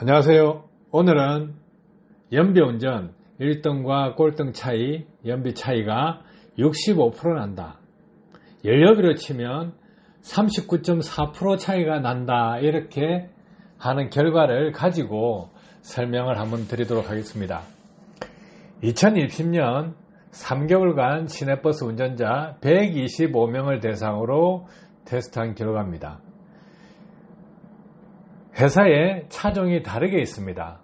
안녕하세요. 오늘은 연비운전 1등과 꼴등 차이, 연비 차이가 65% 난다. 연료비로 치면 39.4% 차이가 난다. 이렇게 하는 결과를 가지고 설명을 한번 드리도록 하겠습니다. 2020년 3개월간 시내버스 운전자 125명을 대상으로 테스트한 결과입니다. 회사에 차종이 다르게 있습니다.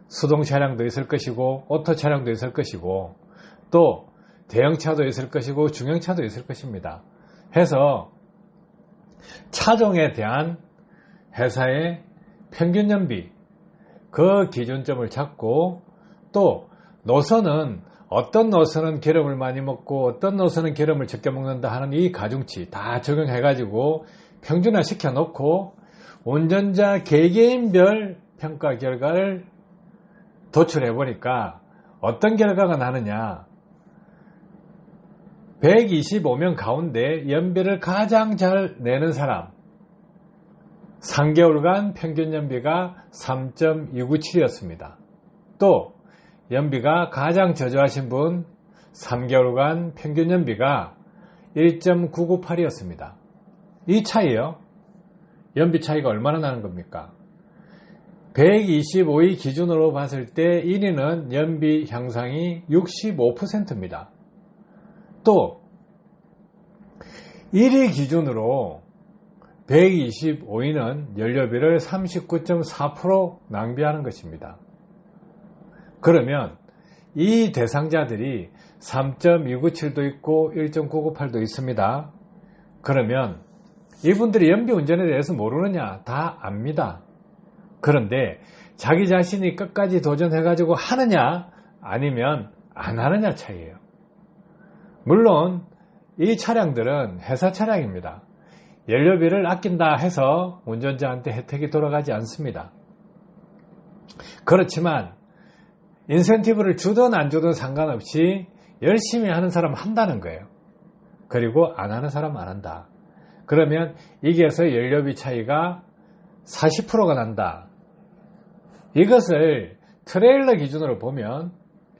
수동 차량도 있을 것이고 오토 차량도 있을 것이고 또 대형차도 있을 것이고 중형차도 있을 것입니다. 해서 차종에 대한 회사의 평균 연비 그 기준점을 잡고 또 노선은 어떤 노선은 기름을 많이 먹고 어떤 노선은 기름을 적게 먹는다 하는 이 가중치 다 적용해 가지고 평준화 시켜 놓고 운전자 개개인별 평가 결과를 도출해 보니까 어떤 결과가 나느냐, 125명 가운데 연비를 가장 잘 내는 사람 3개월간 평균 연비가 3.297이었습니다. 또 연비가 가장 저조하신 분 3개월간 평균 연비가 1.998이었습니다. 이 차이요. 연비 차이가 얼마나 나는 겁니까? 125위 기준으로 봤을 때 1위는 연비 향상이 65%입니다. 또 1위 기준으로 125위는 연료비를 39.4% 낭비하는 것입니다. 그러면 이 대상자들이 3.297도 있고 1.998도 있습니다. 그러면 이분들이 연비 운전에 대해서 모르느냐? 다 압니다. 그런데 자기 자신이 끝까지 도전해가지고 하느냐? 아니면 안 하느냐 차이예요. 물론 이 차량들은 회사 차량입니다. 연료비를 아낀다 해서 운전자한테 혜택이 돌아가지 않습니다. 그렇지만 인센티브를 주든 안 주든 상관없이 열심히 하는 사람 한다는 거예요. 그리고 안 하는 사람 안 한다. 그러면 이게서 연료비 차이가 40%가 난다. 이것을 트레일러 기준으로 보면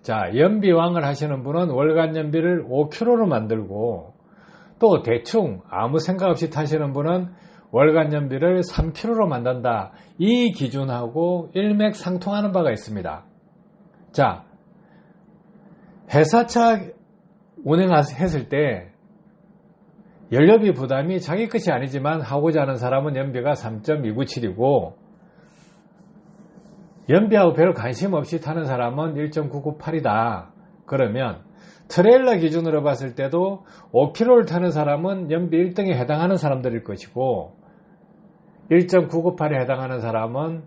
연비왕을 하시는 분은 월간 연비를 5km로 만들고 또 대충 아무 생각 없이 타시는 분은 월간 연비를 3km로 만든다. 이 기준하고 일맥상통하는 바가 있습니다. 회사차 운행했을 때 연료비 부담이 자기 것이 아니지만 하고자 하는 사람은 연비가 3.297이고 연비하고 별 관심 없이 타는 사람은 1.998이다. 그러면 트레일러 기준으로 봤을 때도 5km를 타는 사람은 연비 1등에 해당하는 사람들일 것이고 1.998에 해당하는 사람은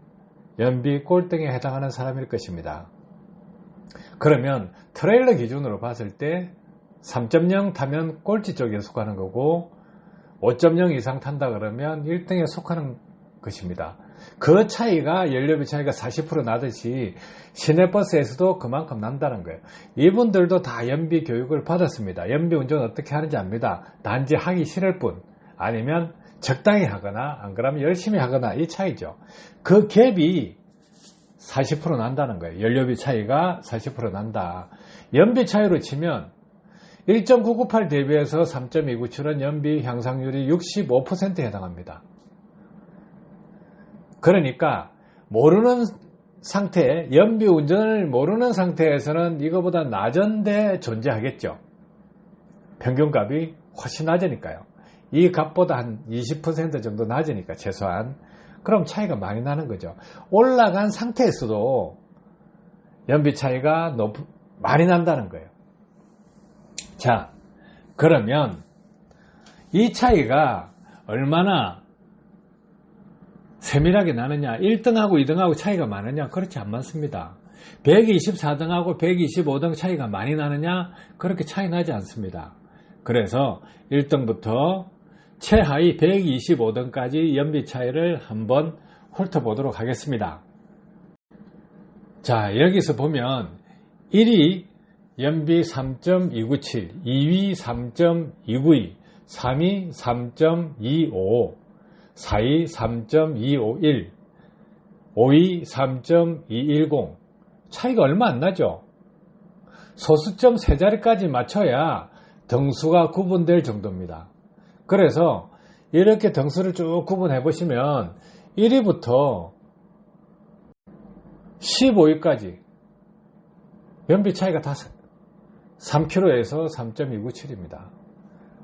연비 꼴등에 해당하는 사람일 것입니다. 그러면 트레일러 기준으로 봤을 때 3.0 타면 꼴찌 쪽에 속하는 거고 5.0 이상 탄다 그러면 1등에 속하는 것입니다. 그 차이가 연료비 차이가 40% 나듯이 시내버스에서도 그만큼 난다는 거예요. 이분들도 다 연비 교육을 받았습니다. 연비 운전 어떻게 하는지 압니다. 단지 하기 싫을 뿐 아니면 적당히 하거나 안 그러면 열심히 하거나 이 차이죠. 그 갭이 40% 난다는 거예요. 연료비 차이가 40% 난다. 연비 차이로 치면 1.998 대비해서 3.297은 연비 향상률이 65%에 해당합니다. 그러니까 모르는 상태, 연비 운전을 모르는 상태에서는 이거보다 낮은데 존재하겠죠. 평균값이 훨씬 낮으니까요. 이 값보다 한 20% 정도 낮으니까 최소한. 그럼 차이가 많이 나는 거죠. 올라간 상태에서도 연비 차이가 많이 난다는 거예요. 그러면 이 차이가 얼마나 세밀하게 나느냐, 1등하고 2등하고 차이가 많으냐? 그렇지 안 많습니다. 124등하고 125등 차이가 많이 나느냐? 그렇게 차이 나지 않습니다. 그래서 1등부터 최하위 125등까지 연비 차이를 한번 훑어보도록 하겠습니다. 여기서 보면 1위 연비 3.297, 2위 3.292, 3위 3.25, 4위 3.251, OE 3.210 차이가 얼마 안 나죠. 소수점 세 자리까지 맞춰야 등수가 구분될 정도입니다. 그래서 이렇게 등수를 쭉 구분해 보시면 1위부터 15위까지 연비 차이가 다 3kg에서 3.297입니다.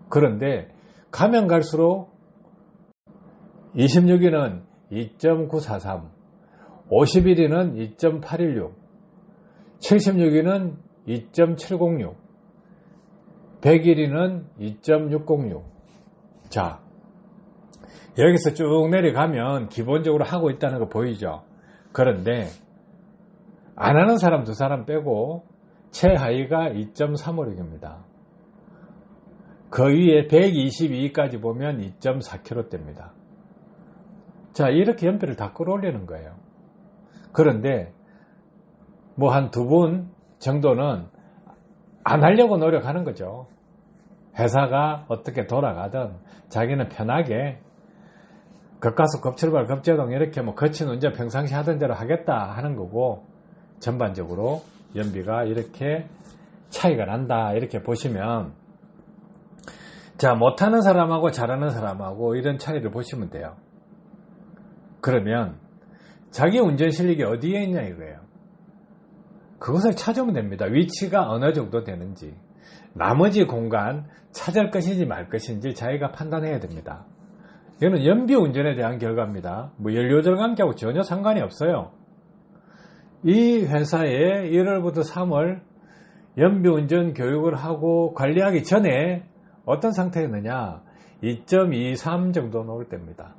그런데 가면 갈수록 26위는 2.943, 51위는 2.816, 76위는 2.706, 101위는 2.606. 자, 여기서 쭉 내려가면 기본적으로 하고 있다는 거 보이죠? 그런데 안 하는 사람 두 사람 빼고 최하위가 2.356입니다. 그 위에 122위까지 보면 2.4kg대입니다. 자, 이렇게 연비를 다 끌어올리는 거예요. 그런데 뭐 한 두 분 정도는 안 하려고 노력하는 거죠. 회사가 어떻게 돌아가든 자기는 편하게 급가속, 급출발, 급제동 이렇게 뭐 거친 운전 평상시 하던 대로 하겠다 하는 거고, 전반적으로 연비가 이렇게 차이가 난다 이렇게 보시면, 자, 못하는 사람하고 잘하는 사람하고 이런 차이를 보시면 돼요. 그러면 자기 운전 실력이 어디에 있냐 이거예요. 그것을 찾으면 됩니다. 위치가 어느 정도 되는지, 나머지 공간 찾을 것인지 말 것인지 자기가 판단해야 됩니다. 이거는 연비 운전에 대한 결과입니다. 뭐 연료 절감기하고 전혀 상관이 없어요. 이 회사에 1월부터 3월 연비 운전 교육을 하고 관리하기 전에 어떤 상태였느냐, 2.23 정도 나올 때입니다.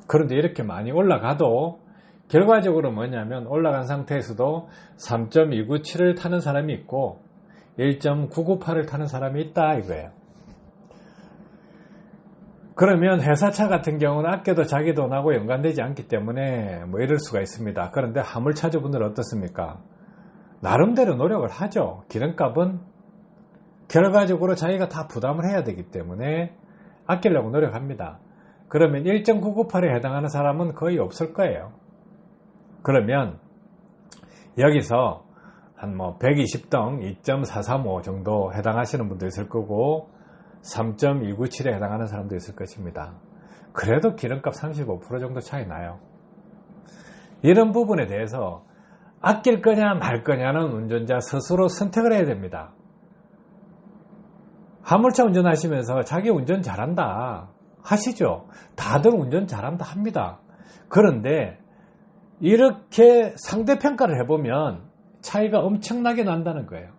그런데 이렇게 많이 올라가도 결과적으로 뭐냐면 올라간 상태에서도 3.297을 타는 사람이 있고 1.998을 타는 사람이 있다 이거예요. 그러면 회사차 같은 경우는 아껴도 자기 돈하고 연관되지 않기 때문에 뭐 이럴 수가 있습니다. 그런데 화물차주분들은 어떻습니까? 나름대로 노력을 하죠. 기름값은 결과적으로 자기가 다 부담을 해야 되기 때문에 아끼려고 노력합니다. 그러면 1.998에 해당하는 사람은 거의 없을 거예요. 그러면 여기서 한 뭐 120등 2.435 정도 해당하시는 분도 있을 거고 3.297에 해당하는 사람도 있을 것입니다. 그래도 기름값 35% 정도 차이 나요. 이런 부분에 대해서 아낄 거냐 말 거냐는 운전자 스스로 선택을 해야 됩니다. 화물차 운전하시면서 자기 운전 잘한다 하시죠. 다들 운전 잘한다 합니다. 그런데 이렇게 상대평가를 해보면 차이가 엄청나게 난다는 거예요.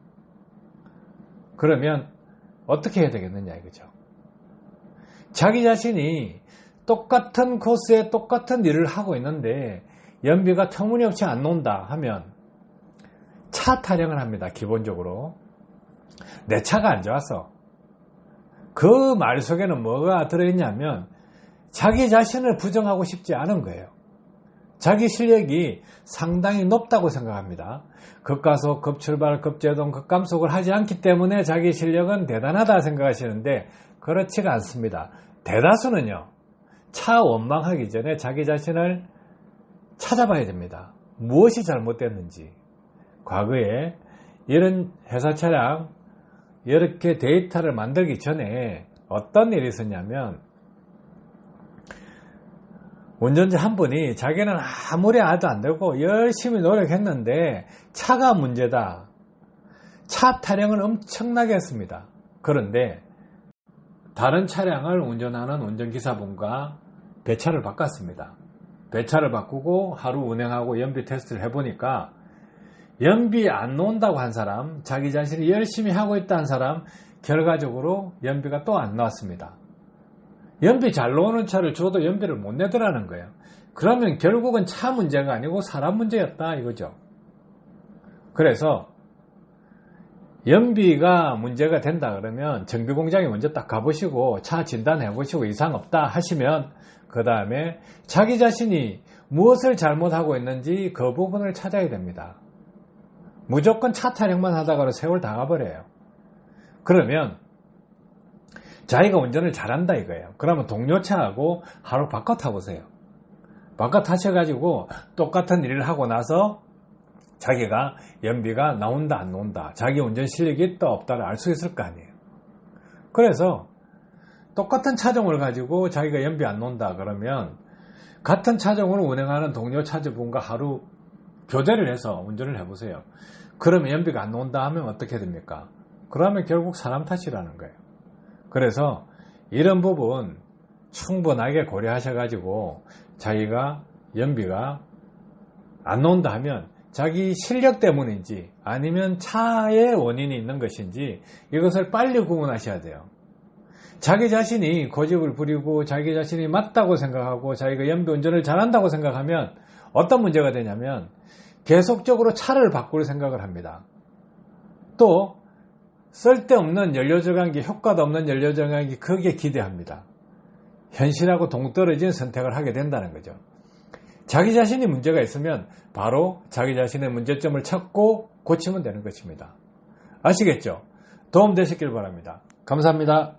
그러면 어떻게 해야 되겠느냐 이거죠. 자기 자신이 똑같은 코스에 똑같은 일을 하고 있는데 연비가 터무니없이 안 나온다 하면 차 타령을 합니다. 기본적으로 내 차가 안 좋아서. 그 말 속에는 뭐가 들어있냐면 자기 자신을 부정하고 싶지 않은 거예요. 자기 실력이 상당히 높다고 생각합니다. 급가속, 급출발, 급제동, 급감속을 하지 않기 때문에 자기 실력은 대단하다 생각하시는데 그렇지가 않습니다. 대다수는요, 차 원망하기 전에 자기 자신을 찾아봐야 됩니다. 무엇이 잘못됐는지. 과거에 이런 회사 차량 이렇게 데이터를 만들기 전에 어떤 일이 있었냐면 운전자 한 분이 자기는 아무리 해도 안 되고 열심히 노력했는데 차가 문제다. 차 타령을 엄청나게 했습니다. 그런데 다른 차량을 운전하는 운전기사분과 배차를 바꿨습니다. 배차를 바꾸고 하루 운행하고 연비 테스트를 해보니까 연비 안 나온다고 한 사람, 자기 자신이 열심히 하고 있다는 사람, 결과적으로 연비가 또 안 나왔습니다. 연비 잘 나오는 차를 줘도 연비를 못 내더라는 거예요. 그러면 결국은 차 문제가 아니고 사람 문제였다 이거죠. 그래서 연비가 문제가 된다 그러면 정비공장에 먼저 딱 가보시고 차 진단해보시고 이상 없다 하시면 그 다음에 자기 자신이 무엇을 잘못하고 있는지 그 부분을 찾아야 됩니다. 무조건 차 타령만 하다가 세월 다 가버려요. 그러면 자기가 운전을 잘한다 이거예요. 그러면 동료 차하고 하루 바꿔 타보세요. 바깥 하셔가지고 똑같은 일을 하고 나서 자기가 연비가 나온다 안 나온다, 자기 운전 실력이 있다 없다를 알 수 있을 거 아니에요. 그래서 똑같은 차종을 가지고 자기가 연비 안 나온다 그러면 같은 차종을 운행하는 동료 차주분과 하루 교대를 해서 운전을 해보세요. 그러면 연비가 안 나온다 하면 어떻게 됩니까? 그러면 결국 사람 탓이라는 거예요. 그래서 이런 부분 충분하게 고려하셔가지고 자기가 연비가 안 나온다 하면 자기 실력 때문인지 아니면 차의 원인이 있는 것인지 이것을 빨리 구분하셔야 돼요. 자기 자신이 고집을 부리고 자기 자신이 맞다고 생각하고 자기가 연비 운전을 잘한다고 생각하면 어떤 문제가 되냐면 계속적으로 차를 바꿀 생각을 합니다. 또 쓸데없는 연료저감기, 효과도 없는 연료저감기 거기에 기대합니다. 현실하고 동떨어진 선택을 하게 된다는 거죠. 자기 자신이 문제가 있으면 바로 자기 자신의 문제점을 찾고 고치면 되는 것입니다. 아시겠죠? 도움 되셨길 바랍니다. 감사합니다.